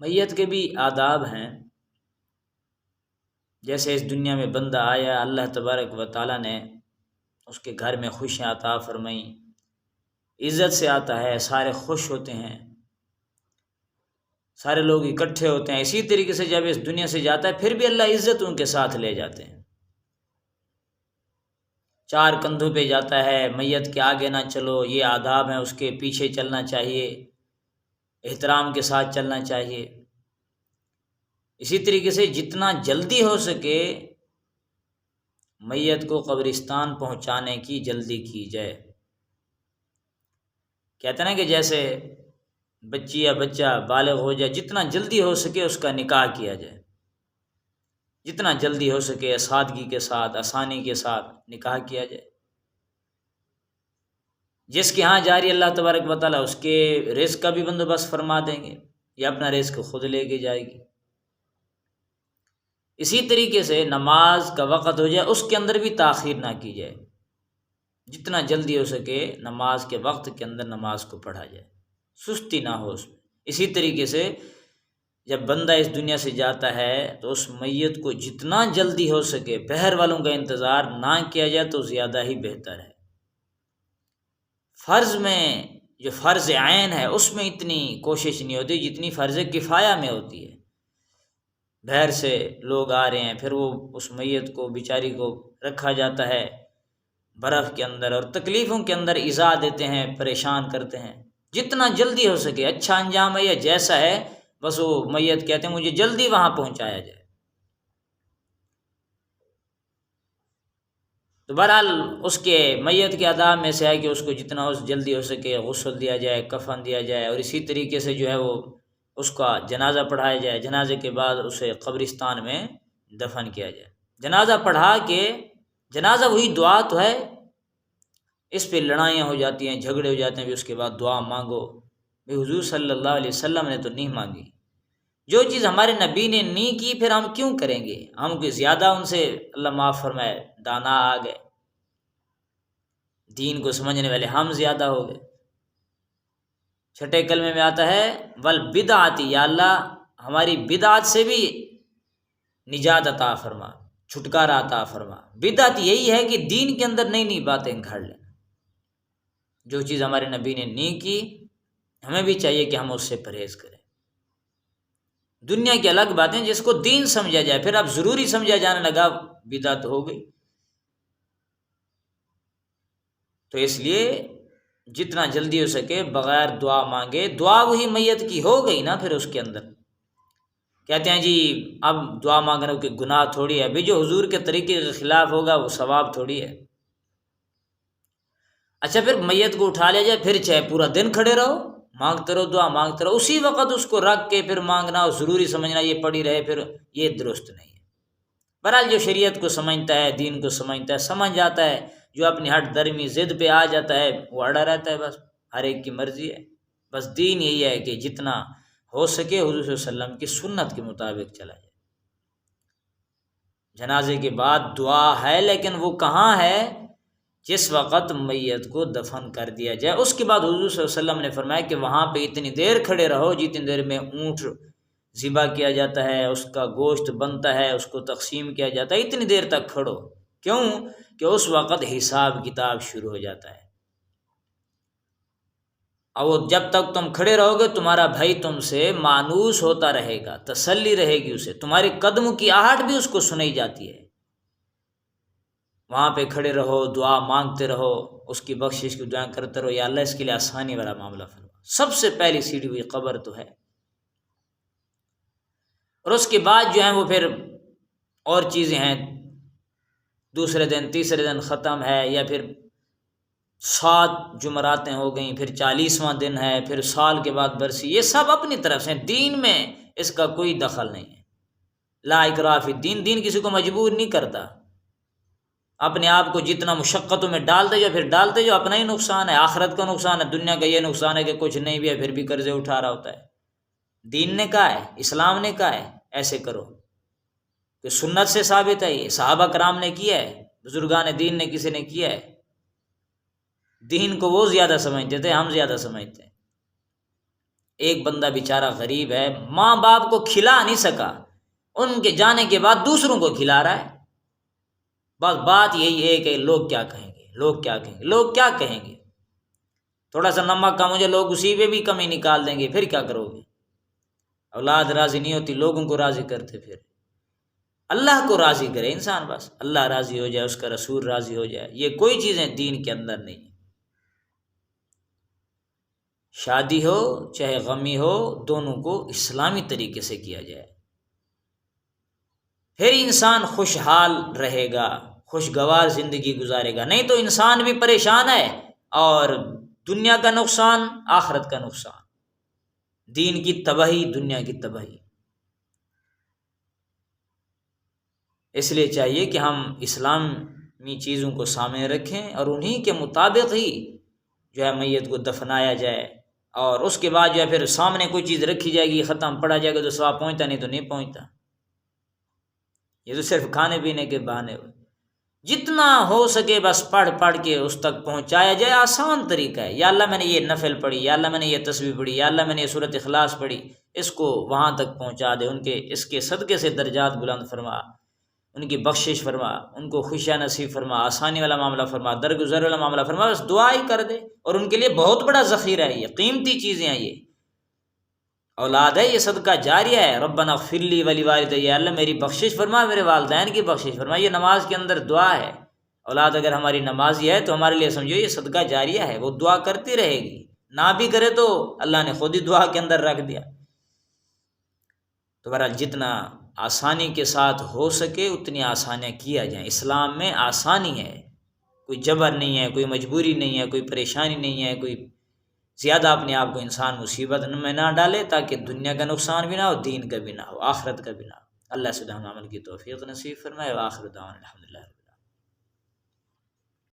میت کے بھی آداب ہیں. جیسے اس دنیا میں بندہ آیا، اللہ تبارک و تعالیٰ نے اس کے گھر میں خوشیاں عطا فرمائیں، عزت سے آتا ہے، سارے خوش ہوتے ہیں، سارے لوگ اکٹھے ہوتے ہیں. اسی طریقے سے جب اس دنیا سے جاتا ہے پھر بھی اللہ عزت ان کے ساتھ لے جاتے ہیں. چار کندھوں پہ جاتا ہے، میت کے آگے نہ چلو، یہ آداب ہیں، اس کے پیچھے چلنا چاہیے، احترام کے ساتھ چلنا چاہیے. اسی طریقے سے جتنا جلدی ہو سکے میت کو قبرستان پہنچانے کی جلدی کی جائے. کہتے ہیں کہ جیسے بچی یا بچہ بالغ ہو جائے، جتنا جلدی ہو سکے اس کا نکاح کیا جائے، جتنا جلدی ہو سکے سادگی کے ساتھ، آسانی کے ساتھ نکاح کیا جائے. جس کے ہاں جاری اللہ تبارک و تعالیٰ اس کے رزق کا بھی بندوبست فرما دیں گے، یا اپنا رزق خود لے کے جائے گی. اسی طریقے سے نماز کا وقت ہو جائے اس کے اندر بھی تاخیر نہ کی جائے، جتنا جلدی ہو سکے نماز کے وقت کے اندر نماز کو پڑھا جائے، سستی نہ ہو اس میں. اسی طریقے سے جب بندہ اس دنیا سے جاتا ہے تو اس میت کو جتنا جلدی ہو سکے بہر والوں کا انتظار نہ کیا جائے تو زیادہ ہی بہتر ہے. فرض میں جو فرض عین ہے اس میں اتنی کوشش نہیں ہوتی جتنی فرض کفایہ میں ہوتی ہے. بہر سے لوگ آ رہے ہیں، پھر وہ اس میت کو بیچاری کو رکھا جاتا ہے برف کے اندر اور تکلیفوں کے اندر ایذا دیتے ہیں، پریشان کرتے ہیں. جتنا جلدی ہو سکے اچھا انجام ہے یا جیسا ہے، بس وہ میت کہتے ہیں مجھے جلدی وہاں پہنچایا جائے. تو بہرحال اس کے میت کے آداب میں سے ہے کہ اس کو جتنا جلدی ہو سکے غسل دیا جائے، کفن دیا جائے، اور اسی طریقے سے جو ہے وہ اس کا جنازہ پڑھایا جائے. جنازے کے بعد اسے قبرستان میں دفن کیا جائے. جنازہ پڑھا کے، جنازہ وہی دعا تو ہے، اس پہ لڑائیاں ہو جاتی ہیں، جھگڑے ہو جاتے ہیں، بھی اس کے بعد دعا مانگو. بھی حضور صلی اللہ علیہ وسلم نے تو نہیں مانگی. جو چیز ہمارے نبی نے نہیں کی پھر ہم کیوں کریں گے؟ ہم کوئی زیادہ ان سے، اللہ معاف فرمائے، دانا آ گئے، دین کو سمجھنے والے ہم زیادہ ہو گئے. چھٹے کلمے میں آتا ہے والبدعات، یا اللہ ہماری بدعات سے بھی نجات عطا فرما، چھٹکارا عطا فرما. بدعت یہی ہے کہ دین کے اندر نئی نئی باتیں گھڑ لینا. جو چیز ہمارے نبی نے نہیں کی ہمیں بھی چاہیے کہ ہم اس سے پرہیز کریں. دنیا کی الگ باتیں جس کو دین سمجھا جائے، پھر اب ضروری سمجھا جانے لگا، بدعت ہو گئی. تو اس لیے جتنا جلدی ہو سکے بغیر دعا مانگے، دعا وہی میت کی ہو گئی نا. پھر اس کے اندر کہتے ہیں جی اب دعا مانگنے کے گناہ تھوڑی ہے، بھی جو حضور کے طریقے کے خلاف ہوگا وہ ثواب تھوڑی ہے. اچھا پھر میت کو اٹھا لیا جائے، پھر چاہے پورا دن کھڑے رہو، مانگتے رہو، دعا مانگتے رہو، اسی وقت اس کو رکھ کے پھر مانگنا اور ضروری سمجھنا یہ پڑی رہے، پھر یہ درست نہیں ہے. بہرحال جو شریعت کو سمجھتا ہے، دین کو سمجھتا ہے، سمجھ جاتا ہے. جو اپنی ہٹ درمی ضد پہ آ جاتا ہے وہ اڑا رہتا ہے، بس ہر ایک کی مرضی ہے. بس دین یہی ہے کہ جتنا ہو سکے حضور صلی اللہ علیہ وسلم کی سنت کے مطابق چلا جائے. جنازے کے بعد دعا ہے، لیکن وہ کہاں ہے؟ جس وقت میت کو دفن کر دیا جائے اس کے بعد حضور صلی اللہ علیہ وسلم نے فرمایا کہ وہاں پہ اتنی دیر کھڑے رہو جتنی دیر میں اونٹ ذبح کیا جاتا ہے، اس کا گوشت بنتا ہے، اس کو تقسیم کیا جاتا ہے، اتنی دیر تک کھڑو. کیوں؟ کہ اس وقت حساب کتاب شروع ہو جاتا ہے. اور جب تک تم کھڑے رہو گے تمہارا بھائی تم سے مانوس ہوتا رہے گا، تسلی رہے گی اسے، تمہارے قدموں کی آہٹ بھی اس کو سنائی جاتی ہے. وہاں پہ کھڑے رہو، دعا مانگتے رہو، اس کی بخشش کی دعائیں کرتے رہو، یا اللہ اس کے لیے آسانی والا معاملہ فرما. سب سے پہلی سیڑھی ہوئی قبر تو ہے. اور اس کے بعد جو ہیں وہ پھر اور چیزیں ہیں، دوسرے دن تیسرے دن ختم ہے، یا پھر 7 جمعراتیں ہو گئیں، پھر 40واں دن ہے، پھر سال کے بعد برسی. یہ سب اپنی طرف سے، دین میں اس کا کوئی دخل نہیں ہے. لا اکراہ فی الدین، دین کسی کو مجبور نہیں کرتا. اپنے آپ کو جتنا مشقتوں میں ڈالتے جو، پھر ڈالتے جو، اپنا ہی نقصان ہے، آخرت کا نقصان ہے. دنیا کا یہ نقصان ہے کہ کچھ نہیں بھی ہے پھر بھی قرضے اٹھا رہا ہوتا ہے. دین نے کہا ہے، اسلام نے کہا ہے ایسے کرو، کہ سنت سے ثابت ہے، یہ صحابہ کرام نے کیا ہے، بزرگان دین نے کسی نے کیا ہے. دین کو وہ زیادہ سمجھتے تھے، ہم زیادہ سمجھتے ہیں. ایک بندہ بیچارہ غریب ہے، ماں باپ کو کھلا نہیں سکا، ان کے جانے کے بعد دوسروں کو کھلا رہا ہے۔ بس بات یہی ہے کہ لوگ کیا کہیں گے، لوگ کیا کہیں گے، لوگ کیا کہیں گے۔ تھوڑا سا نمک کم ہو جائے لوگ اسی پہ بھی کمی نکال دیں گے، پھر کیا کرو گے؟ اولاد راضی نہیں ہوتی، لوگوں کو راضی کرتے، پھر اللہ کو راضی کرے انسان، بس اللہ راضی ہو جائے، اس کا رسول راضی ہو جائے، یہ کوئی چیزیں دین کے اندر نہیں۔ شادی ہو چاہے غمی ہو، دونوں کو اسلامی طریقے سے کیا جائے، پھر انسان خوشحال رہے گا، خوشگوار زندگی گزارے گا۔ نہیں تو انسان بھی پریشان ہے، اور دنیا کا نقصان، آخرت کا نقصان، دین کی تباہی، دنیا کی تباہی۔ اس لیے چاہیے کہ ہم اسلامی چیزوں کو سامنے رکھیں اور انہی کے مطابق ہی جو ہے میت کو دفنایا جائے، اور اس کے بعد جو ہے پھر سامنے کوئی چیز رکھی جائے گی، ختم پڑا جائے گا تو ثواب پہنچتا، نہیں تو نہیں پہنچتا۔ یہ تو صرف کھانے پینے کے بہانے ہوئے۔ جتنا ہو سکے بس پڑھ پڑھ کے اس تک پہنچایا جائے، آسان طریقہ ہے۔ یا اللہ میں نے یہ نفل پڑھی، یا اللہ میں نے یہ تسبیح پڑھی، یا اللہ میں نے یہ سورۃ اخلاص پڑھی، اس کو وہاں تک پہنچا دے، ان کے اس کے صدقے سے درجات بلند فرما، ان کی بخشش فرما، ان کو خوشیاں نصیب فرما، آسانی والا معاملہ فرما، درگزر والا معاملہ فرما، بس دعا ہی کر دے۔ اور ان کے لیے بہت بڑا ذخیرہ ہے، یہ قیمتی چیزیں ہیں، یہ اولاد ہے، یہ صدقہ جاریہ ہے۔ ربنا اغفر لی ولوالدی، اللہ میری بخشش فرما، میرے والدین کی بخشش فرما، یہ نماز کے اندر دعا ہے۔ اولاد اگر ہماری نمازی ہے تو ہمارے لیے سمجھو یہ صدقہ جاریہ ہے، وہ دعا کرتی رہے گی، نہ بھی کرے تو اللہ نے خود ہی دعا کے اندر رکھ دیا۔ تو بہرحال جتنا آسانی کے ساتھ ہو سکے اتنی آسانیاں کیا جائیں۔ اسلام میں آسانی ہے، کوئی جبر نہیں ہے، کوئی مجبوری نہیں ہے، کوئی پریشانی نہیں ہے، کوئی زیادہ اپنے آپ کو انسان مصیبت میں نہ ڈالے، تاکہ دنیا کا نقصان بھی نہ ہو، دین کا بھی نہ ہو، آخرت کا بھی نہ ہو۔ اللہ سے ہم عمل کی توفیق نصیب فرمائے۔ وآخر دعوانا الحمدللہ۔